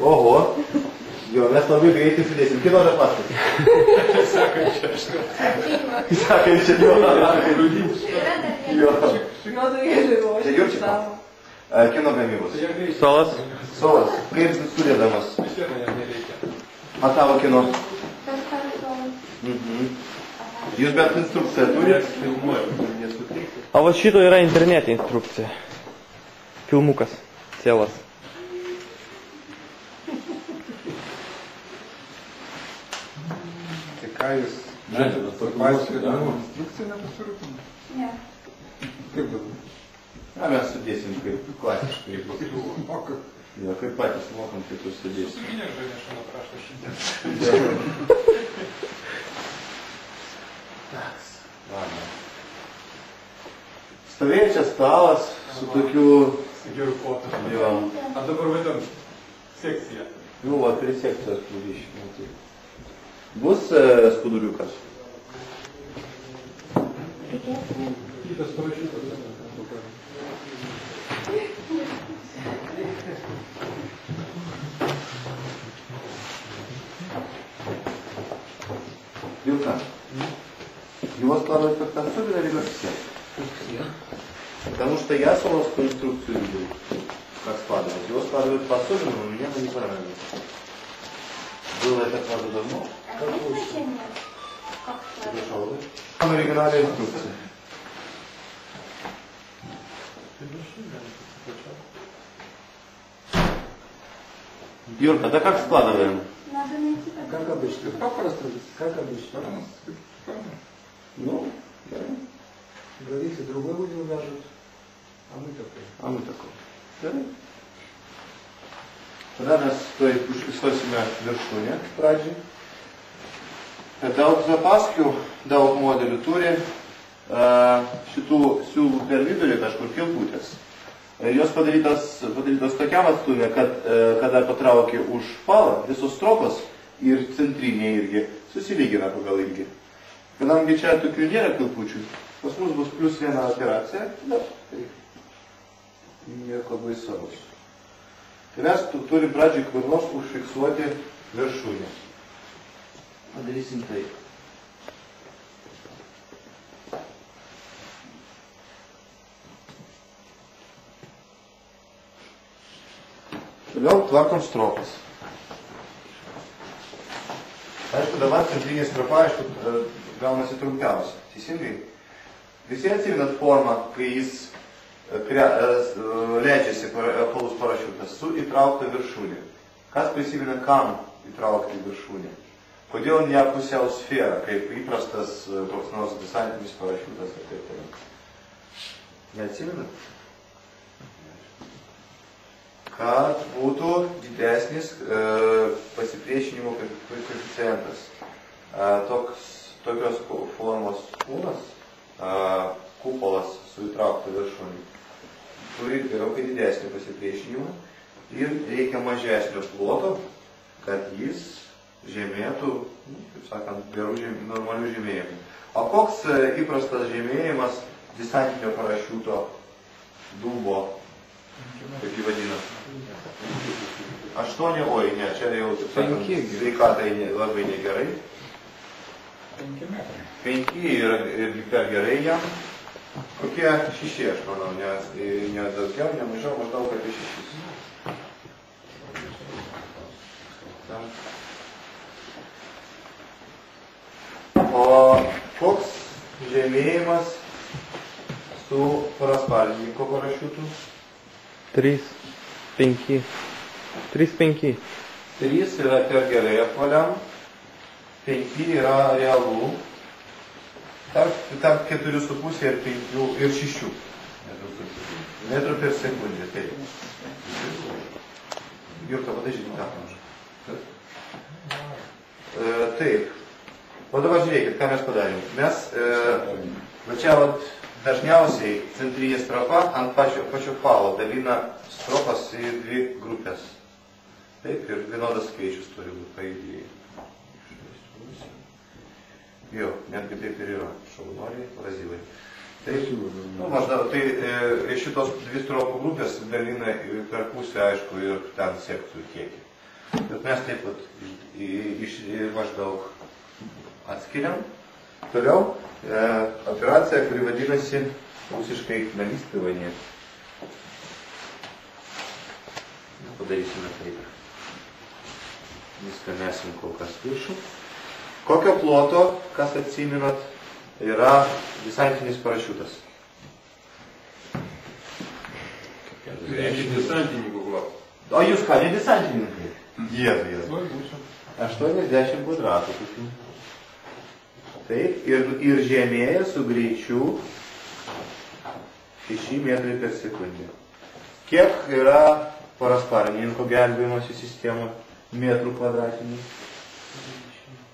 Oho. Jo, mes labai greitai sudėsim. Kino dar paskui. Sakančią, jo. Čia Jurčiko. Kino gamybos. Solas. Solas. Kaip sudėdamas? A tavo kino? Jūs bent instrukciją turite? A va šito yra internete instrukcija. Filmukas. Cielas. Tai ką jūs? Instrukciją nepasirūpinate? Ne. Kaip dabar? Na, mes sudėsim kaip klasiškai. O kaip? Jo, kaip patys mokam, kaip jūs sudėsim. Stovėjo čia stalas su tokiu... Gerų fotų. Jo. A dabar vadam sekciją. Nu, va, prie sekcijos plūdyšimo. Bus skuduriukas? Kitas parašytas. Юрка, его складывать как-то особенно или как все? Потому что я свою конструкцию видел, как складывать. Его складывают по-особенному, мне это не понравилось. Было это, правда, давно. Как значение? Как складывать? Там оригинальная инструкция. Юрка, да как складываем? Надо найти такое. Как обычно. Как обычно. Ну, да. Говорите, другой будем вяжут. А мы такой. А мы такой. Да. Tada mes įstosime viršūnę pradžiai. Daug zapaskių, daug modelių turi šitų siūlų per vidurį kažkur kilputės. Jos padarytos tokiam atstume, kad kada patraukia už palą, visos stropos ir centrinė irgi susilygina pagal ilgį. Kadangi čia tokių nėra kilpučių, pas mus bus +1 operacija, tada nieko baisaus. Tai mes turim pradžiai kur nors užfiksuoti viršūnę. Padarysim taip. Toliau tvarkom stropas. Aišku, dabar centrinė stropa, aišku, gaunasi trumpiausia. Teisingai? Visi atsiminat formą, kai jis leidžiasi apvalus parašiutas su įtraukta viršūnė. Kas prisimena, kam įtraukti viršūnę? Kodėl ne pusiau sfera, kaip įprastas koks nors desantinis parašiutas ir taip toliau? Neatsimenat? Kad būtų didesnis pasipriešinimo koeficientas. Tokios formos kūnas, kupolas su įtraukta viršūnė, turi gerokai didesnį pasipriešinimą ir reikia mažesnio ploto, kad jis žemėtų, kaip sakant, normalių žemėjimų. O koks įprastas žemėjimas desantinio parašiuto dūbo, kaip jį vadina? 8, oi, ne, čia jau, taip sakant, sveikatai labai negerai. 5 ir per gerai jam. Kokie 6, aš manau, ne daugiau, ne mažiau, maždaug apie 6. O koks žemėjimas su paraspaldininko parašiutu? 3, 5. 3, 5. 3 yra per gerai apvaliam, 5 yra realų, tarp 4,5 ir 5 ir 6 metrų per sekundę. Taip. Jurka, padažyti tą mažą. Taip. O dabar žiūrėkit, ką mes padarėm. Mes, va čia dažniausiai centrinė stropa ant pačio falo dalina stropas į 2 grupės. Taip, ir vienodas skaičius turi būti paidėjai. Jo, netgi taip ir yra. Šaunoriai, brazilai. Taip, nu, maždaug, tai šitos dvi stropų grupės dalina per pusę, aišku, ir ten sekcijų kiekį. Bet mes taip pat maždaug atskiriam. Toliau operacija, kuri vadinasi rusiškai nalystывание. Padarysime taip. Viską mesim kol kas viršų. Kokio ploto, kas atsiminat, yra desantinis parašiutas? Desantininkų klausimas. O jūs ką, ne desantininkai? Jėzus. 80 kvadratų. Taip, ir žemėja su greičiu 6 metrai per sekundę. Kiek yra parasparnininko gelbėjimosi sistema metrų kvadratinių?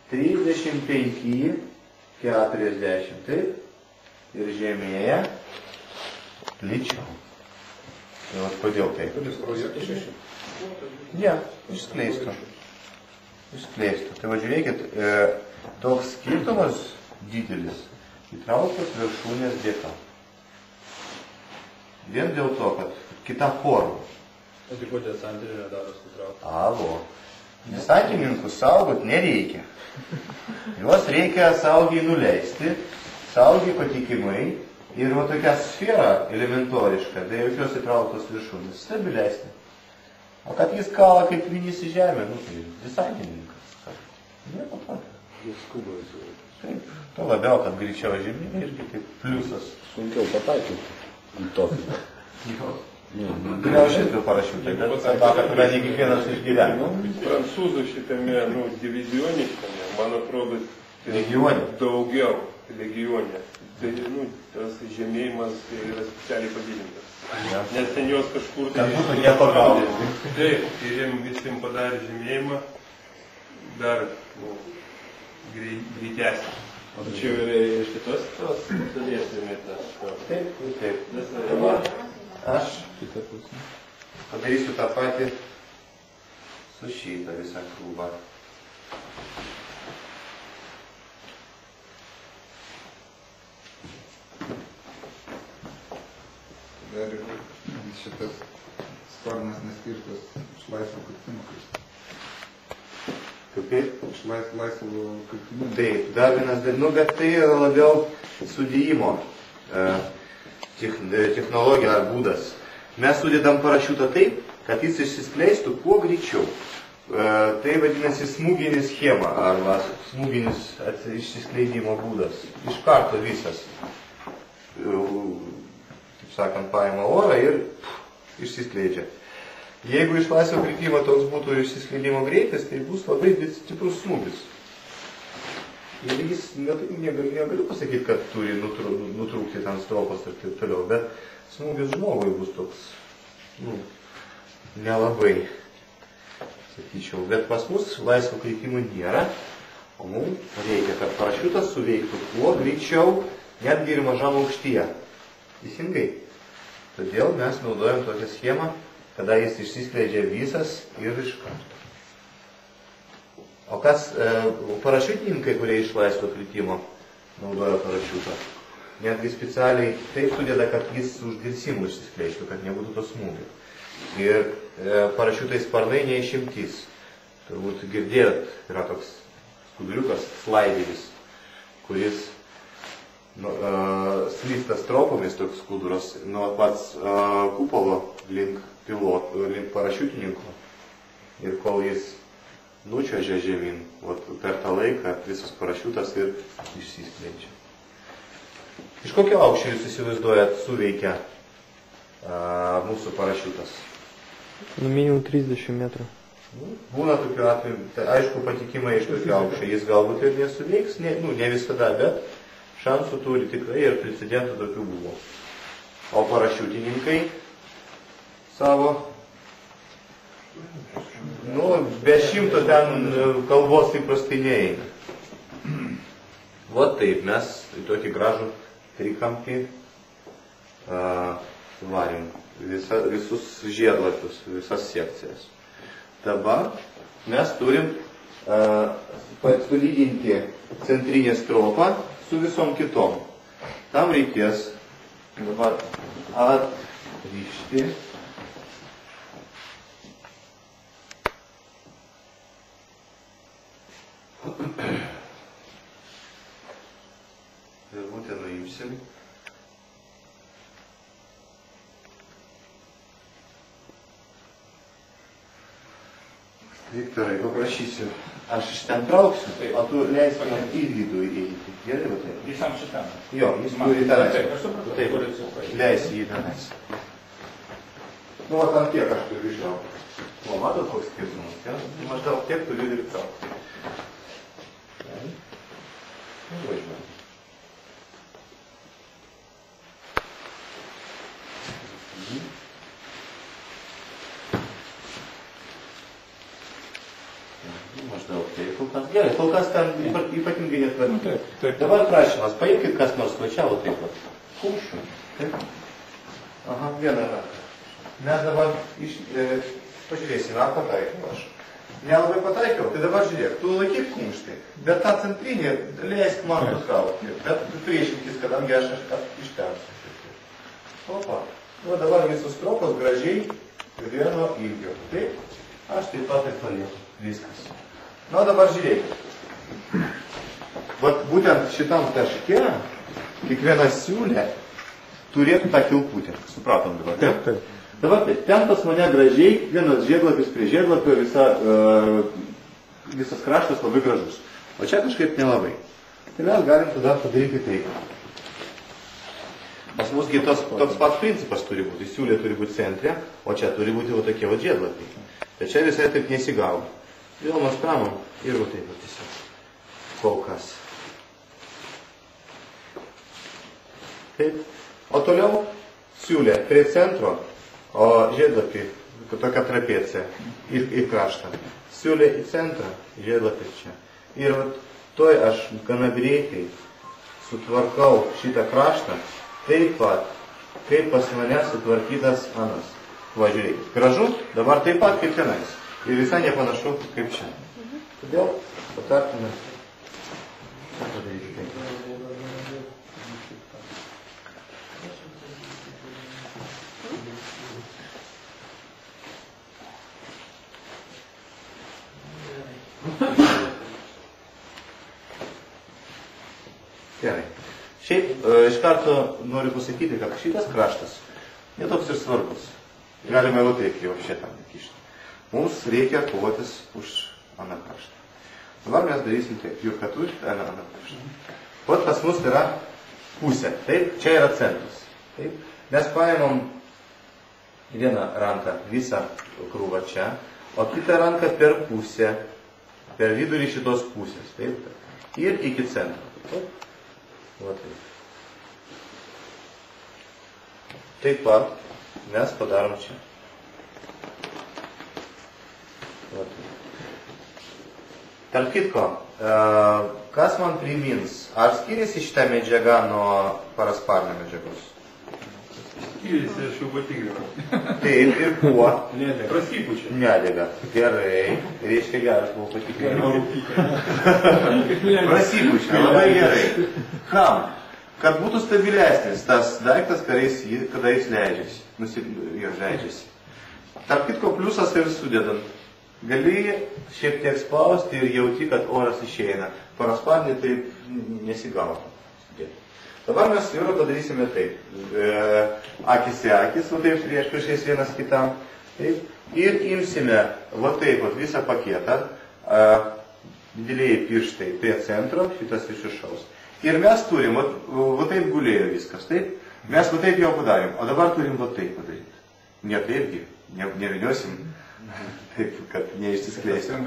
35, 40, taip, ir žemėja lyčiau. Ir vat kodėl taip? Ne, išskleistų. Tai va žiūrėkit, toks skirtumas didelis įtrauktas viršūnės dėka. Vien dėl to, kad kita forma. O tai ko desantinė nedaro sutraukti? Alo. Desantininkus saugot nereikia. Juos reikia saugiai nuleisti, saugiai patikimai ir va tokia sfera elementoriška, be jokios įtrauktos viršūnės, stabilesnė. O kad jis kala kaip vinis į žemę, nu tai desantininkas. Nieko tokio. Jis skuba visų. Taip, to labiau, kad greičiau žemė irgi kaip pliusas. Sunkiau pataikyti ant tokio. Jo. Galiausiai šitų parašiutai, bet sakau, kad yra ne kiekvienas išgyveno. Prancūzų šitame, divizioniškame, man atrodo, Regione. Daugiau regione. Tai, tas žemėjimas yra specialiai padidintas. Ja. Nes ten jos kažkur... Kad būtų nepagaudė. Taip, ir jiem visiems padarė žemėjimą dar greitesnį. O čia yra iš kitos dalies žemėta. Taip, taip. Aš padarysiu tą patį su šitą visą krūvą. Dar ir šitas sparnas neskirtas iš laisvo kirtimo. Kaip? Iš laisvo kirtimo. Taip, dar vienas dalykas, bet tai yra labiau sudėjimo technologija ar būdas. Mes sudėdam parašiutą taip, kad jis išsiskleistų kuo greičiau. Tai vadinasi smūginis schema arba smūginis išsiskleidimo būdas. Iš karto visas, taip sakant, paima orą ir išsiskleidžia. Jeigu iš laisvo kritimo toks būtų išsiskleidimo greitis, tai bus labai stiprus smūgis. Ir jis, negaliu pasakyti, kad turi nutrūkti ten stropos ir taip toliau, bet smūgis žmogui bus toks, nelabai, sakyčiau. Bet pas mus laisvo kritimo nėra, o mums reikia, kad parašiutas suveiktų kuo greičiau, netgi ir mažam aukštyje. Teisingai? Todėl mes naudojam tokią schemą, kada jis išsiskleidžia visas ir iš karto. O kas parašiutininkai, kurie iš laisvo kritimo naudoja parašiutą, netgi specialiai taip sudėda, kad jis uždirsimų išsiskleistų, kad nebūtų to smūgio. Ir parašiutai sparnai neišimtis. Turbūt girdėjot, yra toks skuduriukas, slaideris, kuris slysta stropomis toks skuduras nuo pats kupolo link parašiutininko. Ir kol jis nučiuožia žemyn, per tą laiką visas parašiutas ir išsiskleidžia. Iš kokio aukščio jūs įsivaizduojat suveikia mūsų parašiutas? Minimum 30 metrų. Būna tokių atveju, tai aišku patikimai iš tokio aukščio, jis galbūt ir nesuveiks, ne visada, bet šansų turi tikrai ir precedentų tokių buvo. O parašiutininkai savo, be 100 ten kalbos įprastai neįeina. Vat taip, mes į tokį gražų trikampį varim visus žiedlapius, visas sekcijas. Dabar mes turim sulyginti centrinę stropą su visom kitom. Tam reikės Dabar atrišti. Virvutę nuimsim. Viktorai, paprašysiu, aš iš ten trauksiu, o tu leisk man į vidų įeiti. Gerai, va taip? Visam šitam. Jo, jis turi tenais. Taip, aš supratau. Taip, leisi jį tenais. Nu, va, tam tiek aš turiu ištraukti. O, matot, koks skirtumas, ja? Maždaug tiek turiu ir traukti. Nu, važiuojam. Maždaug taip, kol kas. Gerai, kol kas ten ypatingai netvarkyti. Dabar prašymas, paimkit kas nors vačiavo taip pat. Kumščių. Taip. Aha, vieną ratą. Mes dabar pažiūrėsime, ar pataikiau aš. Nelabai pataikiau, tai dabar žiūrėk, tu laikyk kumštį, bet tą centrinį leisk man nutraukti. Bet tu priešinkis, kadangi aš ištęsiu. Opa. O dabar visus stropos gražiai vieno ilgio. Taip, aš taip pat ir palieku. Viskas. Na, dabar žiūrėkit. Vat būtent šitam taške kiekviena siūlė turėtų tą kilputę. Supratom dabar, ne? Taip. Dabar taip, ten pas mane gražiai, vienas žiedlapis prie žiedlapio, visas kraštas labai gražus. O čia kažkaip nelabai. Tai mes galim tada padaryti taip. Pas musgi toks pats principas turi būti. Siūlė turi būti centre, o čia turi būti va tokie va žiedlapiai. Tai čia visai taip nesigavo. Vėl mes pramom ir va taip va tiesiog. Kol kas. Taip. O toliau siūlė prie centro, o žiedlapį, tokia trapecija į kraštą. Siūlė į centrą, žiedlapį čia. Ir va toj aš gana greitai sutvarkau šitą kraštą, taip pat, kaip pas mane sutvarkytas anas. Va, žiūrėkit, gražu, dabar taip pat kaip tenais. Ir visai nepanašu kaip čia. Todėl patartume padaryti taip. Gerai. Šiaip iš karto noriu pasakyti, kad šitas kraštas netoks ir svarbus. Galime jau taip jau šitą kišti. Mums reikia kovotis už aną kraštą. Dabar mes darysim taip, juk kad už aną kraštą. Vat pas mus yra pusė. Taip, čia yra centras. Taip. Mes paėmam vieną ranką, visą krūvą čia, o kitą ranką per pusę, per vidurį šitos pusės. Taip. Ir iki centro. Taip. Va taip. Taip pat mes padarom čia. Va taip. Tarp kitko, kas man primins, ar skiriasi šitą medžiagą nuo parasparnio medžiagos? Skiriasi, aš jau patikrinau. Taip, ir kuo? Nedega. Prasipučia. Nedega. Gerai. Reiškia geras buvo patikrinimas. Prasipučia. Labai gerai. Kam? Kad būtų stabilesnis tas daiktas, kada jis leidžiasi. Leidžiasi. Tarp kitko pliusas ir sudedant. Gali šiek tiek spausti ir jauti, kad oras išeina. Parasparnį taip nesigavo. Dabar mes jau padarysime taip. Akis į akis, va taip prieš vienas kitam. Taip. Ir imsime va taip visą paketą. Dideliai pirštai prie centro, šitas iš viršaus. Ir mes turim, va taip gulėjo viskas, taip? Mes va taip jau padarėm, o dabar turim va taip padaryti. Ne taipgi, neviniosim, taip, kad neišsiskleisim.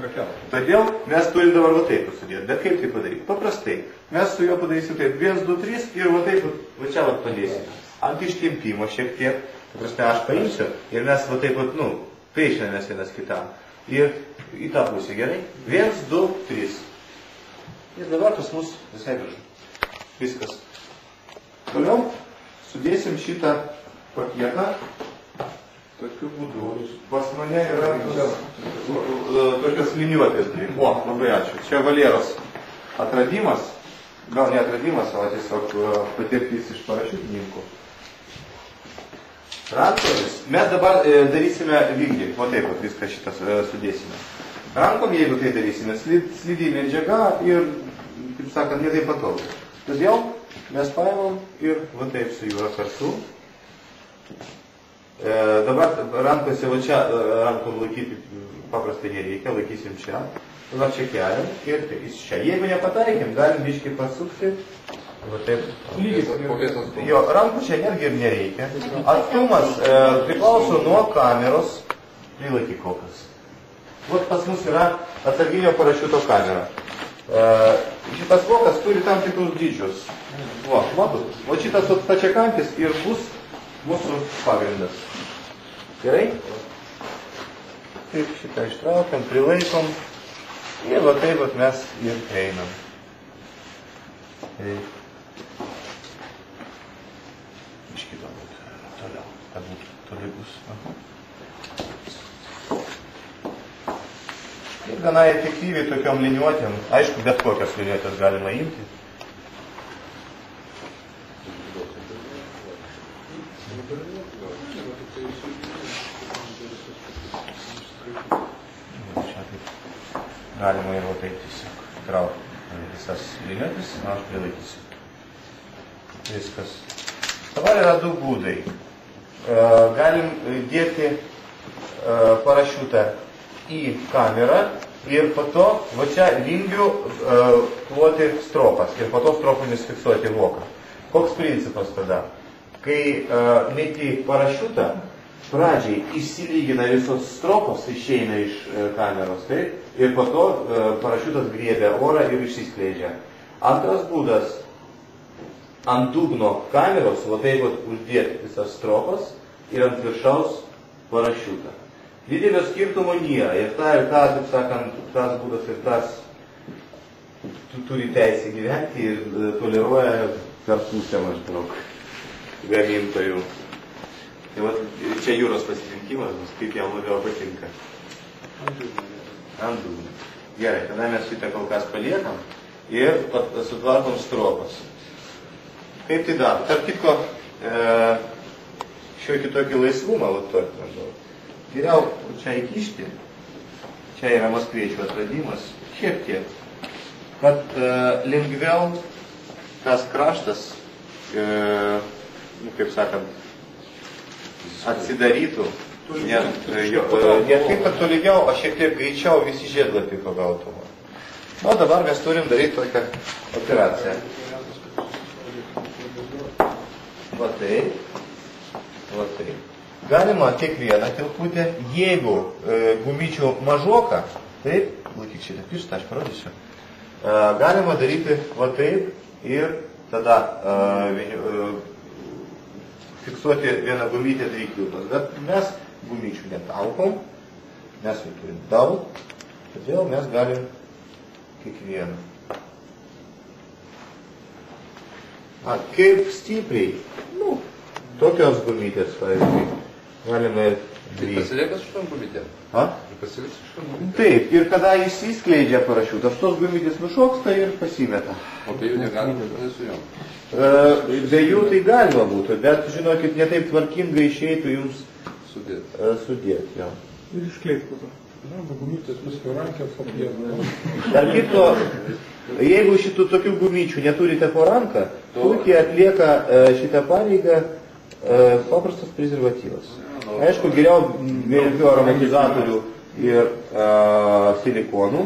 Todėl mes turim dabar va taip pasidėti. Bet kaip tai padaryti? Paprastai. Mes su juo padarysim taip, 1, 2, 3 ir va taip, va čia va padėsim. Ant ištempimo šiek tiek, paprastai aš paimsiu ir mes va taip, priešinamės vienas kitam. Ir į tą pusę, gerai? 1, 2, 3. Ir dabar pas mus visai gražu. Viskas. Toliau sudėsim šitą paketą tokiu būdu. Pas mane yra tokios liniuotės. O, labai ačiū. Čia Valėros atradimas. Gal ne atradimas, o tiesiog patirtis iš parašiutininkų. Rankomis mes dabar darysime vykdį, o taip pat viską šitas sudėsime. Rankom, jeigu tai darysime, slidi medžiaga ir, kaip sakant, ne taip patogu. Todėl mes paimam ir va taip su jūra kartu. Dabar rankose, va čia rankom laikyti paprastai nereikia, laikysim čia. Dabar čia keliam ir čia. Jeigu nepataikėm, galim biškai pasukti. Va taip. Jo, rankų čia netgi ir nereikia. Atstumas priklauso nuo kameros. Prilaikyk kokias. Vat pas mus yra atsarginio parašiuto kamera. Šitas vokas turi tam tikrus dydžius. Va, matot? O šitas stačiakampis ir bus mūsų pagrindas. Gerai? Taip, šitą ištraukiam, prilaikom. Ir va taip vat mes ir einam. Taip. Iškito toliau, kad būtų tolygus. Ir gana efektyviai tokiom liniuotėm, aišku, bet kokias liniuotės galima imti. Čia taip galima ir va taip tiesiog traukti visas liniuotės, aš prilaikysiu. Viskas. Dabar yra du būdai. Galim dėti parašiutą į kamerą ir po to va čia vingių kloti stropas ir po to stropomis fiksuoti voką. Koks principas tada? Kai meti parašiutą, pradžiai išsilygina visos stropos, išeina iš kameros, taip? Ir po to parašiutas griebia orą ir išsiskleidžia. Antras būdas, ant dugno kameros, va taip uždėti visas stropas ir ant viršaus parašiutą. Didelio skirtumo nėra. Ir ta, taip sakant, tas būdas ir tas turi teisę gyventi ir toleruoja per pusę maždaug gamintojų. Tai va, čia jūros pasirinkimas, kaip jam labiau patinka. Ant dugno. Gerai, tada mes šitą kol kas paliekam ir sutvarkom stropas. Kaip tai daro? Tarp kitko, šiokį tokį laisvumą, tokį maždaug. Geriau čia įkišti, čia yra maskviečių atradimas, šiek tiek, kad lengviau tas kraštas, kaip sakant, atsidarytų, ne kaip kad tolygiau, o šiek tiek greičiau visi žiedlapiai pagautumo. O dabar mes turim daryti tokią operaciją. Va taip, va taip. Galima kiekvieną tilputę, jeigu gumyčių mažoka, taip, laikyk šitą pirštą, aš parodysiu, galima daryti va taip ir tada fiksuoti vieną gumytę trikliukas. Bet mes gumyčių netaukom, mes jų turim daug, todėl mes galim kiekvieną. Kaip stipriai, tokios gumytės, pavyzdžiui, galime ir daryti. Pasiliekęs šitam gumytėm? Pasiliekęs šitam gumytėm? Taip, ir kada išsiskleidžia parašiutas, tos gumytės nušoksta ir pasimeta. O be jų negalima, su jom? Be jų tai galima būtų, bet, žinokit, ne taip tvarkingai išeitų jums sudėti. Ir iškleid po to. Na, gumytės visko rankės apjėdė. Dar kito, jeigu šitų tokių gumyčių neturite po ranką, puikiai atlieka šitą pareigą paprastas prezervatyvas. Aišku, geriau jokių aromatizatorių ir silikonų.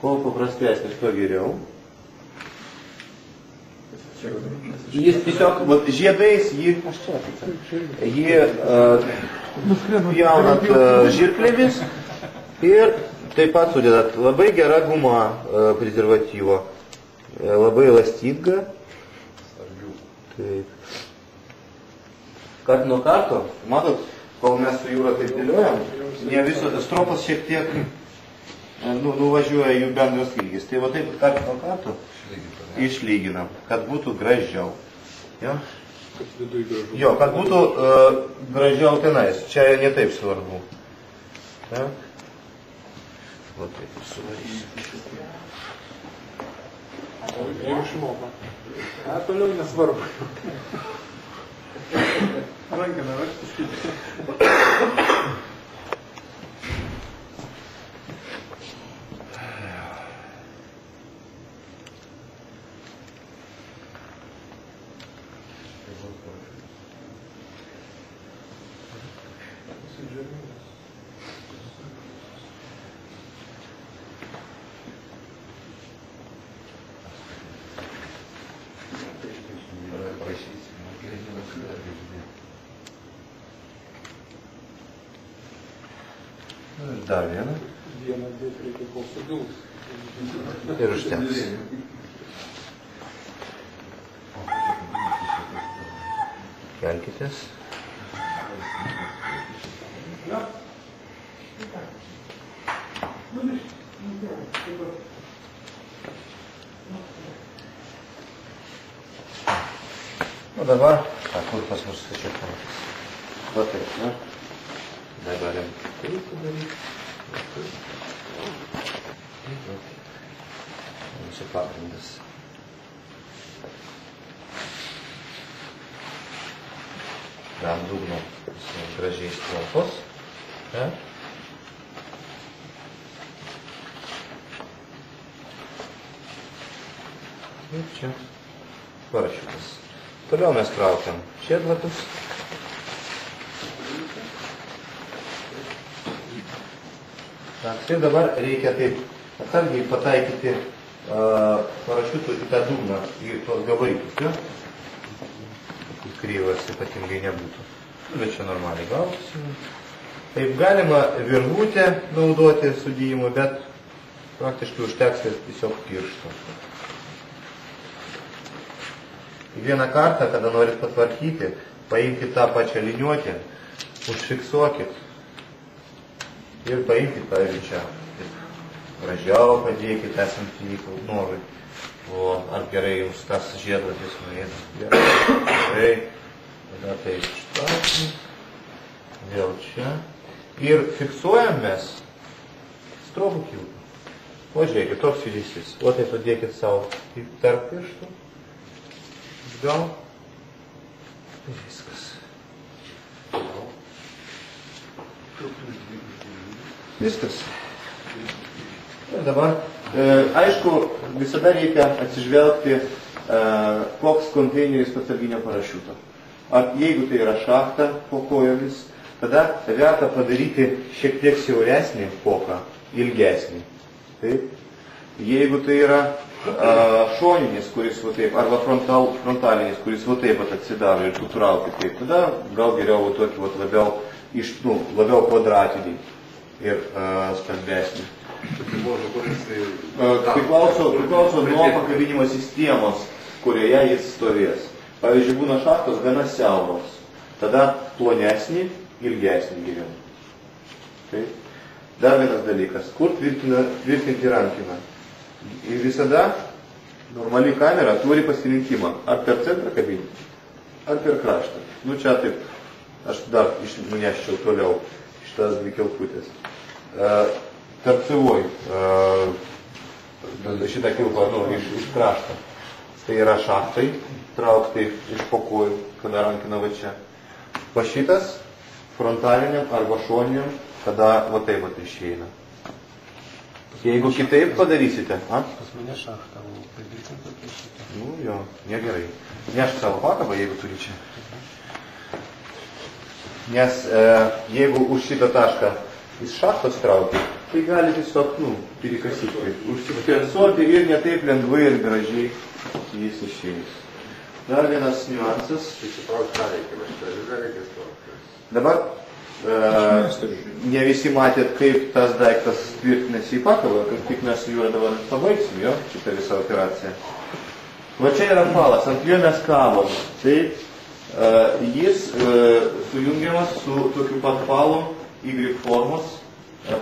Kuo paprastesnis, tuo geriau. Jis tiesiog, žiedais jį pjaunat žirklėmis ir taip pat sudedat. Labai gera guma prezervatyvo, labai elastinga. Taip. Kart nuo karto, matot, kol mes su jūra taip dėliojam, ne visos stropas šiek tiek nuvažiuoja jų bendras lygis. Tai va taip kart nuo karto išlyginam, kad būtų gražiau. Jo, kad būtų gražiau tenais. Čia ne taip svarbu. Va taip suvarysim. Jau išmoko. Toliau nesvarbu. Rankina raštiškai. Dar vieną. Vieną, dvi, reikia kol sudūs. Ir užteks. Kelkitės. Nu dabar, kur pas mus čia pamatys. Va taip, ne? Negalim taip padaryti. Mūsų pagrindas. Ant dugno gražiai stropos. Ir čia parašiukas. Toliau mes traukiam žiedlapius. Ir dabar reikia taip atsargiai pataikyti parašiutų į tą dugną, į tos gabaritus, jo? Kryvas ypatingai nebūtų. Bet čia normaliai gausi. Taip, galima virvutę naudoti sudėjimui, bet praktiškai užteks tiesiog piršto. Vieną kartą, kada norit patvarkyti, paimkite tą pačią liniuotę, užfiksuokit ir paimkite, pavyzdžiui, čia. Gražiau padėkite esant įvyko norui. O ar gerai jums tas žiedlapis nuėda? Gerai. Tada taip štasim. Vėl čia. Ir fiksuojam mes strobų kilpą. O žiūrėkit, toks judesys. O taip padėkit savo tarp pirštų. Gal. Viskas. Viskas. Ir dabar, aišku, visada reikia atsižvelgti, koks konteineris atsarginio parašiuto. Ar jeigu tai yra šachta po kojomis, tada verta padaryti šiek tiek siauresnį poką, ilgesnį. Taip? Jeigu tai yra šoninis, kuris va taip, arba frontalinis, kuris va taip atsidaro ir tu trauki taip, tada gal geriau tokį labiau kvadratinį ir stambesnį. Priklauso nuo pakabinimo sistemos, kurioje jis stovės. Pavyzdžiui, būna šachtos gana siauros, tada plonesnį, ilgesnį geriau. Taip. Dar vienas dalykas, kur tvirtinti rankiną. Ir visada normali kamera turi pasirinkimą, ar per centrą kabinti, ar per kraštą. Nu čia taip, aš dar nuneščiau toliau šitas dvi kilputės. Tarpsivoj šitą kilpą iš krašto. Tai yra šachtai, traukti iš po kojų, kada rankina va čia. O šitas frontaliniam arba šoniniam, kada va taip va išeina. Jeigu kitaip padarysite, Pas mane šachtą, o pridėsim tokį šitą. Nu jo, negerai. Nešk savo pakabą, jeigu turi čia. Nes jeigu už šitą tašką iš šachtos traukia, tai gali tiesiog, pirikasyti, užsikersuoti ir ne taip lengvai ir gražiai jis išeis. Dar vienas niuansas. Dabar ne visi matėt, kaip tas daiktas tvirtinasi į pakabą, kaip tik mes su juo dabar pabaigsim, jo, šitą visą operaciją. Va čia yra falas, ant jo mes kabom. Tai jis sujungiamas su tokiu pat falom Y formos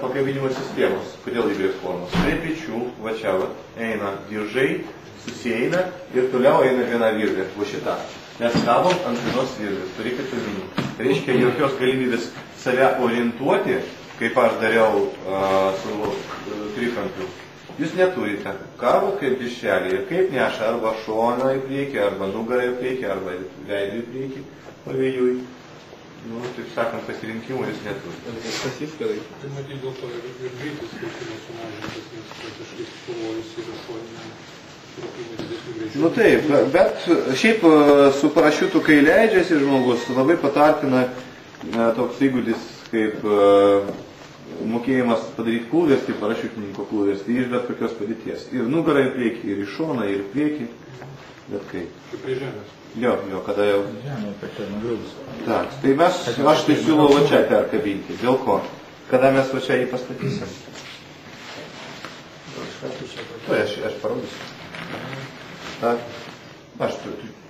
pakabinimo sistemos. Kodėl Y formos? Prie pečių, va čia va, eina diržai, susieina ir toliau eina viena virvė, va šita. Mes kabom ant vienos virvės, turėkite omeny. Reiškia, jokios galimybės save orientuoti, kaip aš dariau su trikampiu. Jūs neturite. Kabo kaip dišelį ir kaip neša arba šoną į priekį, arba nugarą į priekį, arba veidų į priekį, pavėjui. nu, taip sakant, pasirinkimų jis neturi. Pasiskarai. Tai matyt dėl to ir greitis skirtumas sumažintas, nes kažkaip pavojus yra šuoliniam trūkumui didesnių greičių. Nu taip, bet šiaip su parašiutu, kai leidžiasi žmogus, labai patartina toks įgūdis kaip mokėjimas padaryti kūlverstį, parašiutininko kūlverstį iš bet kokios padėties. Ir nugarą į priekį, ir į šoną, ir į priekį, bet kaip. Kaip prie žemės. Jo, kada jau. Žemė, kad ten nugrūdus. Tak, tai mes, aš tai siūlau va čia perkabinti. Dėl ko? Kada mes va čia jį pastatysim? Tai aš parodysiu. Tak, aš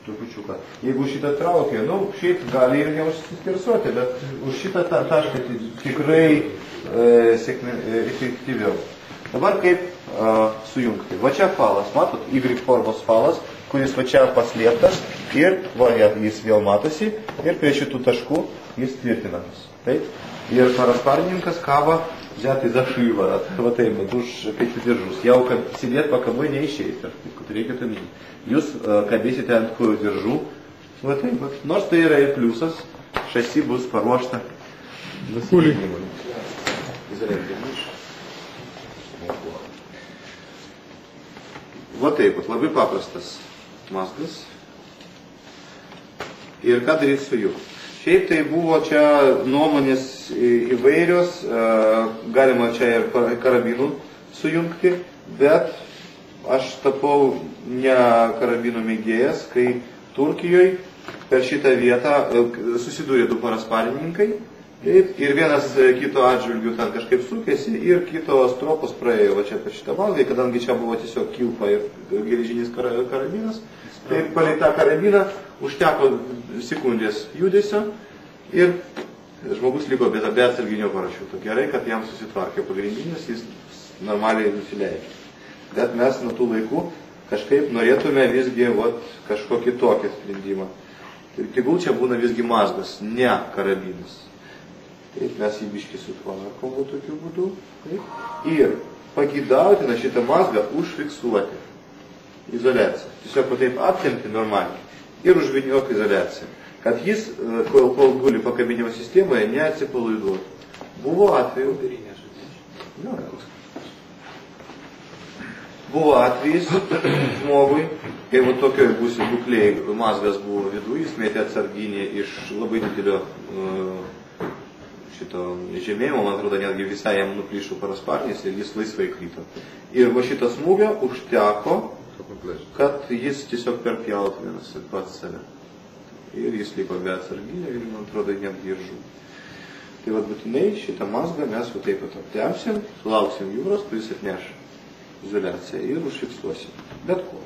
trupučiuką. Jeigu šitą traukia, nu, šiaip gali ir neužsiskirsuoti, bet už šitą tašką tikrai efektyviau. Dabar kaip sujungti? Va čia falas, matot, Y formos falas, kuris va čia paslėptas ir va jis vėl matosi ir prie šitų taškų jis tvirtinamas. Taip? Ir parasparnininkas kava взяти за шиворот, вот taip, už pečių diržus. Jau kad sėdėt pakaboj neišeis, kad reikia to minėti. Jūs kabėsite ant kojų diržų, va taip, nors tai yra ir pliusas, šasi bus paruošta. Kūlį. Va taip, labai paprastas mazgas. Ir ką daryti su juo? Šiaip tai buvo čia nuomonės įvairios, galima čia ir karabinų sujungti, bet aš tapau ne karabinų mėgėjas, kai Turkijoje per šitą vietą susidūrė du parasparininkai ir vienas kito atžvilgių ten kažkaip sukėsi ir kito stropos praėjo va čia per šitą mazgą, kadangi čia buvo tiesiog kilpa ir geležinis karabinas, tai palei tą karabiną užteko sekundės judesio ir žmogus liko be atsarginio parašiuto. Gerai, kad jam susitvarkė pagrindinis, jis normaliai nusileidžia. Bet mes nuo tų laikų kažkaip norėtume visgi kažkokį tokį sprendimą. Tegul čia būna visgi mazgas, ne karabinas. Taip, mes jį biškį sutvarkom tokiu būdu. Taip. Ir pagidautina šitą mazgą užfiksuoti izoliaciją. Tiesiog taip aptempti normaliai ir užvinioti izoliaciją. Kad jis, kol guli pakabinimo sistemoje, neatsipalaiduotų. Buvo atveju. Buvo atvejis žmogui, kai tokioj būklėje mazgas buvo viduje, jis mėtė atsarginį iš labai didelio šito žemėjimo, man atrodo, netgi visai jam nuplyšo parasparnis ir jis laisvai krito. Ir va šitą smūgio užteko, kad jis tiesiog perpjautų vienas ir pats save. Ir jis liko be atsarginio ir, man atrodo, netgi ir žuvo. Tai va būtinai šitą mazgą mes va taip pat aptempsim, sulauksim jūros, kuris atneš izoliaciją ir užfiksuosim. Bet ko.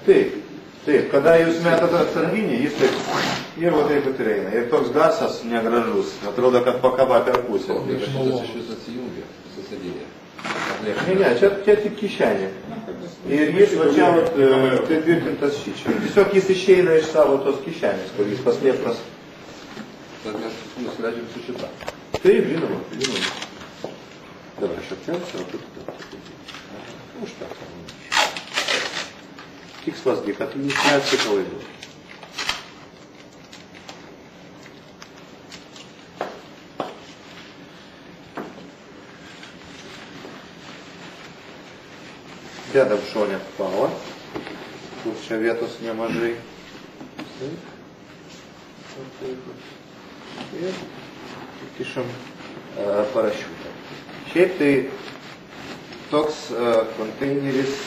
Taip, taip, kada jūs metat atsarginį, jis taip ir va taip pat eina. Ir toks garsas negražus. Atrodo, kad pakaba per pusę. Aš vis atsijungia, susidėlė. Ne, čia tik kišenė. Ir jis va čia tvirtintas šičia. Tiesiog jis išeina iš savo tos kišenės, kur jis paslėptas. Tad mes nusileidžiam su šitą. Taip, žinoma, žinoma. Dabar aš aptempsiu, o tu užteks. Tikslasgi, kad jis neatsipalaiduotų. Dedam šonę palą, kur čia vietos nemažai. Ir kišam parašiutą. Šiaip tai toks konteineris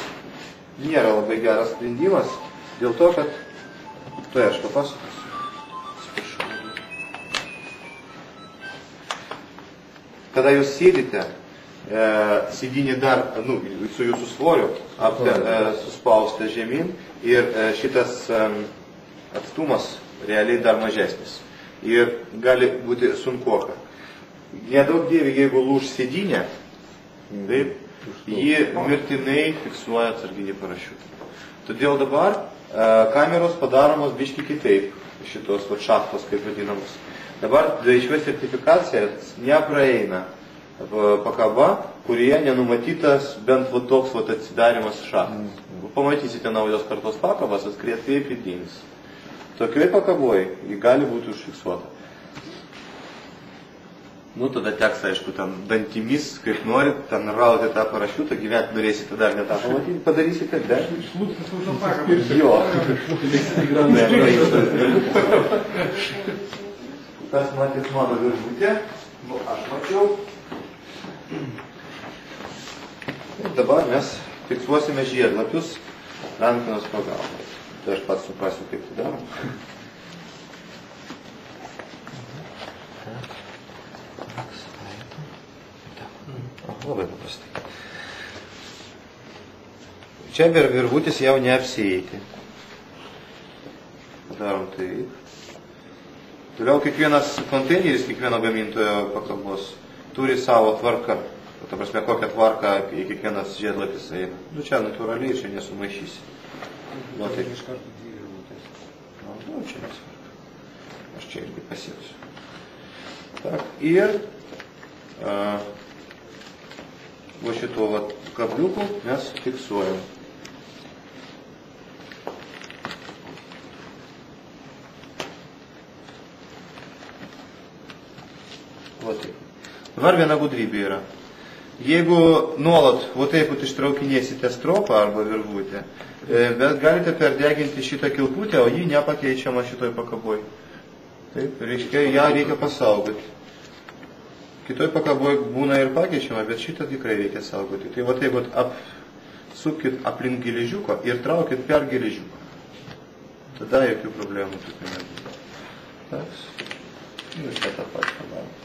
nėra labai geras sprendimas, dėl to, kad tai aš papasakosiu. Kada jūs sėdite, sėdinį dar, su jūsų svoriu suspausta žemyn ir šitas atstumas realiai dar mažesnis. Ir gali būti sunkoka. Nedaug dievi, jeigu lūž sėdinė, taip, ji mirtinai fiksuoja atsarginį parašiutą. Todėl dabar kameros padaromos biški kitaip, šitos šachtos, kaip vadinamos. Dabar DHV sertifikacija nepraeina pakaba, kurie nenumatytas bent toks atsidarimas šachtas. pamatysite naujos kartos pakabas, atkreipkite dėmesį. Tokioj pakaboj ji gali būti užfiksuota. Nu, tada teks, aišku, ten dantimis, kaip norit, ten rauti tą parašiutą, gyventi norėsite dar ne tą pamatyti, padarysite, bet... Jo. Kas matys mano viršutė? Nu, aš mačiau. Ir dabar mes fiksuosime žiedlapius rankenos pagalba. Tai aš pats suprasiu, kaip tai darom. Labai paprastai. Čia virvutis jau neapsieiti. Darom taip. Toliau kiekvienas konteineris, kiekvieno gamintojo pakabos turi savo tvarką. Ta prasme, kokią tvarką į kiekvienas žiedlapis eina. Nu, čia natūraliai, čia nesumaišysi. Nu, tai iš karto dvi virvutės. Nu, čia nesvarbu. Aš čia irgi pasieksiu. Tak, ir va šito kabliukų mes fiksuojam. Va taip. Dabar viena gudrybė yra. Jeigu nuolat va taip ištraukinėsite stropą arba virvutę, bet galite perdeginti šitą kilputę, o jį nepakeičiama šitoj pakaboj. Taip, reiškia, ją reikia pasaugoti. Kitoj pakaboj būna ir pakeičiama, bet šitą tikrai reikia saugoti. Tai va taip apsukit aplink geležiuką ir traukit per geležiuką. Tada jokių problemų tikrai nebūna. Tas. Ir čia tą patį padarom.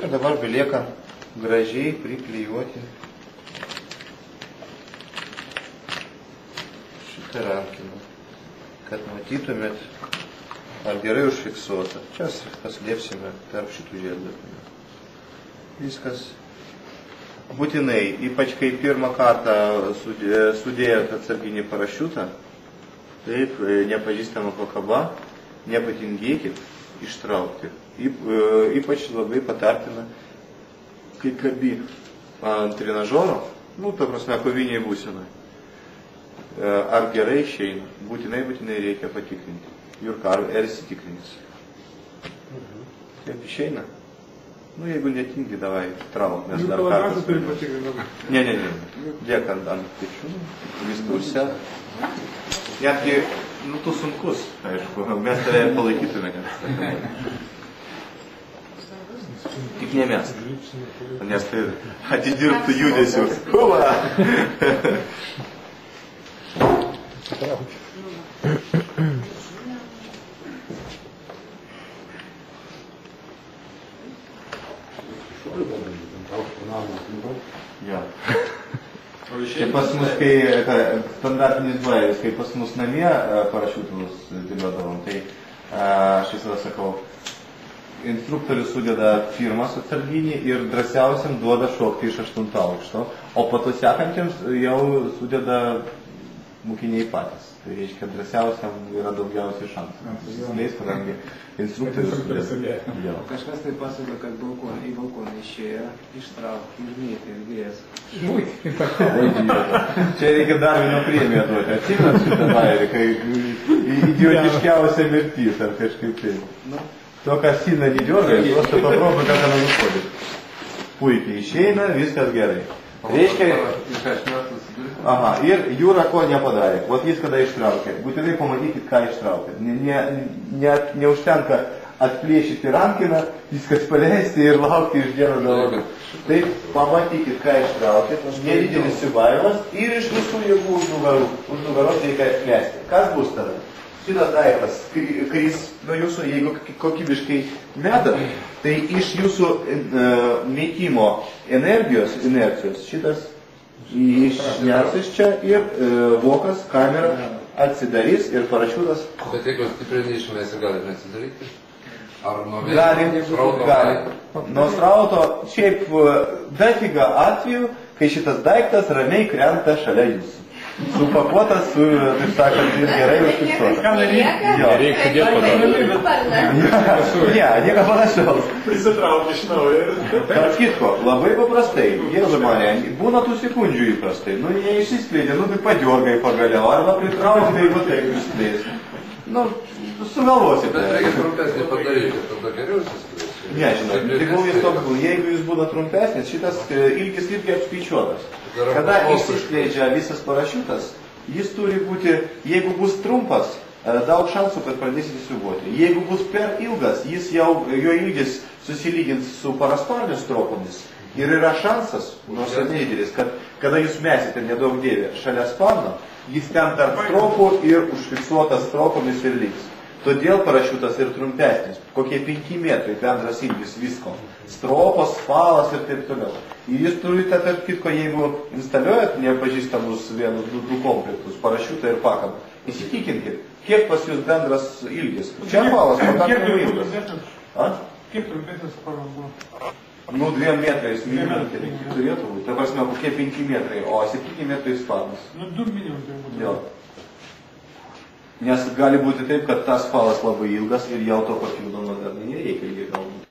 Ir dabar belieka gražiai priklijuoti šitą rankiną, kad matytumėt, ar gerai užfiksuota. Čia paslėpsime tarp šitų žiedlapių. Viskas būtinai, ypač kai pirmą kartą sudėjot atsarginį parašiutą, taip, nepažįstama pakaba, nepatingėkit ištraukti. Ypač labai patartina, kai kabi ant trenažoro, nu, ta prasme, koviniai būsenai. Ar gerai išeina, būtinai reikia patikrinti. Jurka, ar esi tikrinis? Kaip išeina? Nu, jeigu netingi, davai, trauk, mes dar kartas. Ne. Dėk ant pečių, viską užsek. Netgi, nu, tu sunkus, aišku, mes tave palaikytume. Tik ne mes, nes tai atidirbtų judesių. Hula! Jo. Čia pas mus, kai standartinis duolis, kai pas mus namie parašiutus dėliodavom, tai aš visada sakau, instruktorius sudeda firmas atsarginį ir drąsiausiam duoda šokti iš 8 aukšto, o po to sekančiams jau sudeda mokiniai patys. Tai reiškia, drąsiausiam yra daugiausiai šansų. Susileis, kadangi instruktorius sudeda. Kažkas tai pasakė, kad į balkoną išėjo, ištraukti, užmėti ir vėjas. Čia reikia dar vieną premiją duoti. Atsimenat šitą bairį, kai идиотишкиausia mirtis ar kažkaip taip. Только сильно не дергай, просто попробуй, как оно выходит. Puikiai išeina, viskas gerai. Reiškia, aha, ir jūra ko nepadarė. Vat jis kada ištraukė. Būtinai pamatykit, ką ištraukė. Neužtenka atplėšyti rankiną, viskas paleisti ir laukti iš dienos dėl. Tai pamatykit, ką ištraukė. Nedidelis siūbavimas ir iš visų jėgų už nugaros reikia atplėsti. Kas bus tada? šitas daiktas kris nuo jūsų, jeigu kokybiškai medat, tai iš jūsų mėtimo energijos, inercijos šitas išners iš čia ir vokas, kamera atsidarys ir parašiutas. Bet jeigu stipriai neišmėsi, gali neatsidaryti? Ar nuo Gali. Nuo srauto šiaip dafiga atveju, kai šitas daiktas ramiai krenta šalia jūsų. Supakuotas, taip sakant, ir gerai užfiksuotas. Ką daryti? Nereikia sudėti padaryti. Ne, nieko panašaus. Prisitraukti iš naujo. Tarp kitko, labai paprastai, jėzu mane, būna tų sekundžių įprastai, nu jie išsiskleidė, nu tai padjorgai pagaliau, arba pritraukti, jeigu taip išskleis. Nu, sugalvosite. Bet reikia trumpesnį padaryti, tada geriau išsiskleis. Ne, žinot, tai toks, jeigu jis būna trumpesnis, šitas ilgis irgi apskaičiuotas. Kada išsiskleidžia visas parašiutas, jis turi būti, jeigu bus trumpas, daug šansų, kad pradėsite siūbuoti. Jeigu bus per ilgas, jo ilgis susilygins su parasparnio stropomis. Ir yra šansas, nors ir nedidelis, kad kada jūs mesite nedaug dėvė šalia sparno, jis ten tarp stropų ir užfiksuotas stropomis ir liks. Todėl parašiutas ir trumpesnis, kokie 5 metrai bendras ilgis visko. Stropos, falas ir taip toliau. Ir jūs turite, tarp kitko, jeigu instaliuojat nepažįstamus vienus du komplektus, parašiutą ir pakabą, įsitikinkit, kiek pas jūs bendras ilgis. Čia falas pakankamai ilgas. Kiek trumpesnis sparnas buvo? Nu, 2 metrais minimum turėtų būti. Ta prasme, kokie 5 metrai, o 7 metrai sparnas. Nu, 2 minimum tai būtų. Jo. Nes gali būti taip, kad tas falas labai ilgas ir jau to papildomo dar nereikia, galbūt.